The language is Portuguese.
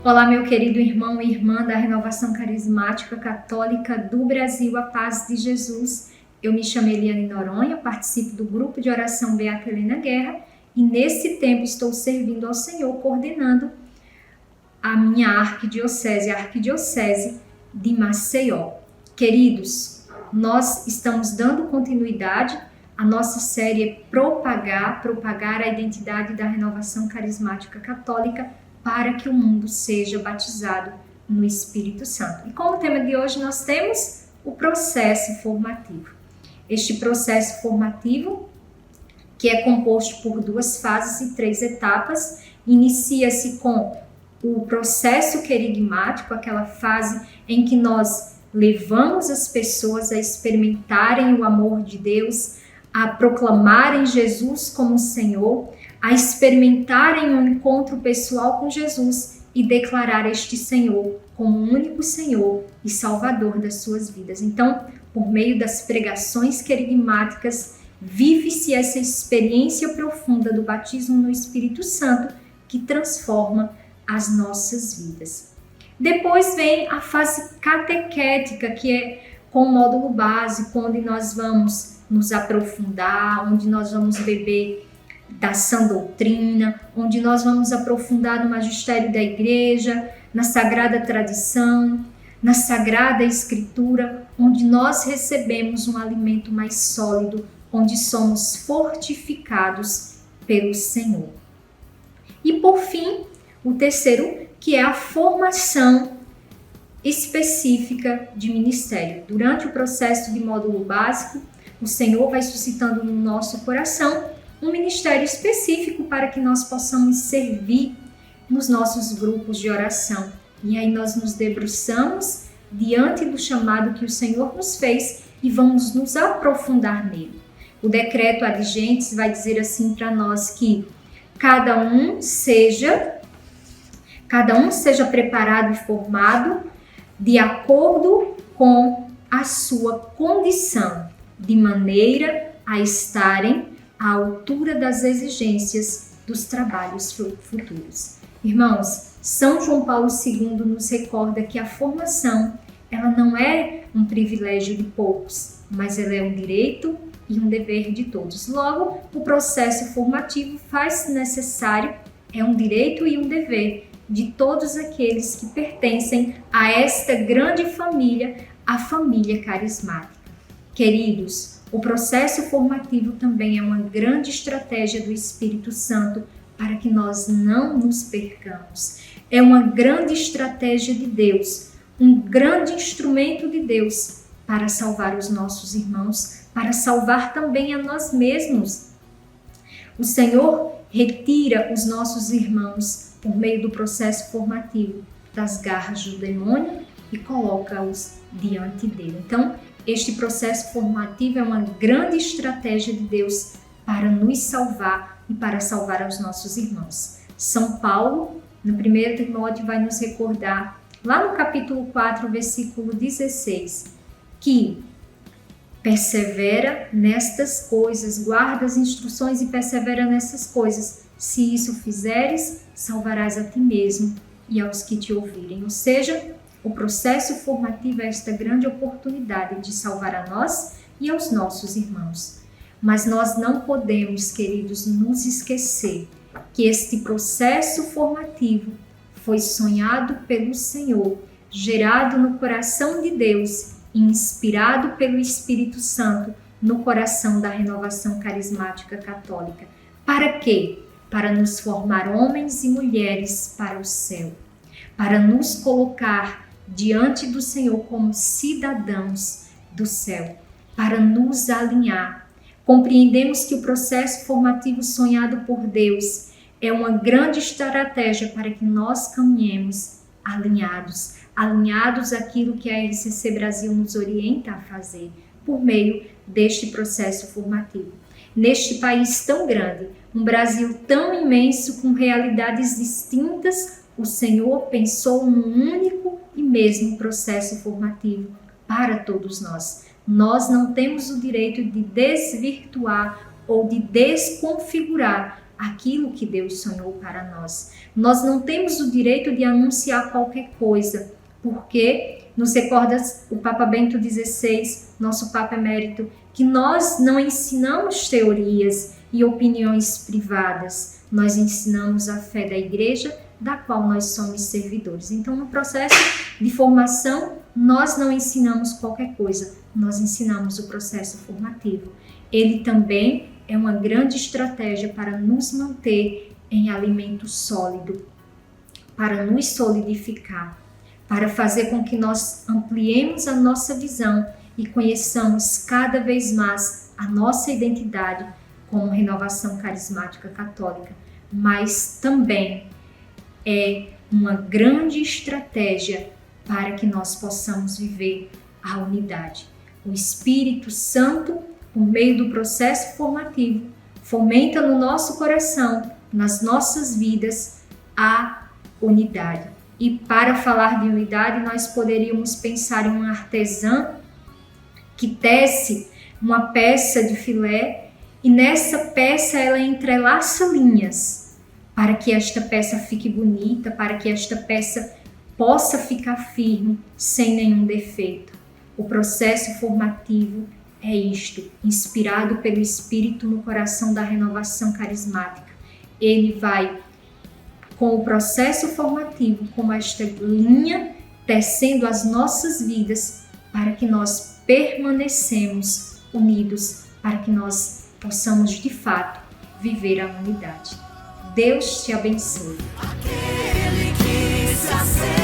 Olá, meu querido irmão e irmã da Renovação Carismática Católica do Brasil, a paz de Jesus. Eu me chamo Eliane Noronha, participo do grupo de oração Beata Helena Guerra e nesse tempo estou servindo ao Senhor, coordenando a minha arquidiocese, a arquidiocese de Maceió. Queridos, nós estamos dando continuidade à nossa série Propagar a identidade da Renovação Carismática Católica para que o mundo seja batizado no Espírito Santo. E como tema de hoje nós temos o processo formativo. Este processo formativo, que é composto por 2 fases e 3 etapas, inicia-se com o processo querigmático, aquela fase em que nós levamos as pessoas a experimentarem o amor de Deus, a proclamarem Jesus como Senhor, a experimentarem um encontro pessoal com Jesus e declarar este Senhor como o único Senhor e Salvador das suas vidas. Então, por meio das pregações querigmáticas, vive-se essa experiência profunda do batismo no Espírito Santo que transforma as nossas vidas. Depois vem a fase catequética, que é com o módulo básico, onde nós vamos nos aprofundar, onde nós vamos beber da sã doutrina, onde nós vamos aprofundar no magistério da igreja, na sagrada tradição, na sagrada escritura, onde nós recebemos um alimento mais sólido, onde somos fortificados pelo Senhor. E por fim, o terceiro, que é a formação específica de ministério. Durante o processo de módulo básico, o Senhor vai suscitando no nosso coração um ministério específico para que nós possamos servir nos nossos grupos de oração. E aí nós nos debruçamos diante do chamado que o Senhor nos fez e vamos nos aprofundar nele. O decreto ad gentes vai dizer assim para nós que cada um seja preparado e formado de acordo com a sua condição, de maneira a estarem à altura das exigências dos trabalhos futuros. Irmãos, São João Paulo II nos recorda que a formação, ela não é um privilégio de poucos, mas ela é um direito e um dever de todos. Logo, o processo formativo faz-se necessário, é um direito e um dever de todos aqueles que pertencem a esta grande família, a família carismática. Queridos, o processo formativo também é uma grande estratégia do Espírito Santo para que nós não nos percamos. É uma grande estratégia de Deus, um grande instrumento de Deus para salvar os nossos irmãos, para salvar também a nós mesmos. O Senhor retira os nossos irmãos por meio do processo formativo das garras do demônio e coloca-os diante dele. Então, este processo formativo é uma grande estratégia de Deus para nos salvar e para salvar os nossos irmãos. São Paulo, no 1 Timóteo, vai nos recordar, lá no capítulo 4, versículo 16, que persevera nestas coisas, guarda as instruções e persevera nessas coisas. Se isso fizeres, salvarás a ti mesmo e aos que te ouvirem. Ou seja, o processo formativo é esta grande oportunidade de salvar a nós e aos nossos irmãos. Mas nós não podemos, queridos, nos esquecer que este processo formativo foi sonhado pelo Senhor, gerado no coração de Deus e inspirado pelo Espírito Santo no coração da Renovação Carismática Católica. Para quê? Para nos formar homens e mulheres para o céu, para nos colocar diante do Senhor como cidadãos do céu, para nos alinhar. Compreendemos que o processo formativo sonhado por Deus é uma grande estratégia para que nós caminhemos alinhados àquilo que a RCC Brasil nos orienta a fazer por meio deste processo formativo. Neste país tão grande, um Brasil tão imenso, com realidades distintas, o Senhor pensou num único e mesmo processo formativo para todos nós. Nós não temos o direito de desvirtuar ou de desconfigurar aquilo que Deus sonhou para nós. Nós não temos o direito de anunciar qualquer coisa, porque nos recorda o Papa Bento XVI, nosso Papa Emérito, que nós não ensinamos teorias e opiniões privadas, nós ensinamos a fé da Igreja, da qual nós somos servidores. Então, no processo de formação, nós não ensinamos qualquer coisa, nós ensinamos o processo formativo. Ele também é uma grande estratégia para nos manter em alimento sólido, para nos solidificar, para fazer com que nós ampliemos a nossa visão e conheçamos cada vez mais a nossa identidade como renovação carismática católica, mas também é uma grande estratégia para que nós possamos viver a unidade. O Espírito Santo, por meio do processo formativo, fomenta no nosso coração, nas nossas vidas, a unidade. E para falar de unidade, nós poderíamos pensar em uma artesã que tece uma peça de filé e nessa peça ela entrelaça linhas para que esta peça fique bonita, para que esta peça possa ficar firme, sem nenhum defeito. O processo formativo é isto, inspirado pelo Espírito no coração da renovação carismática. Ele vai, com o processo formativo, como esta linha, tecendo as nossas vidas para que nós permanecemos unidos, para que nós possamos, de fato, viver a unidade. Deus te abençoe. Aquele que se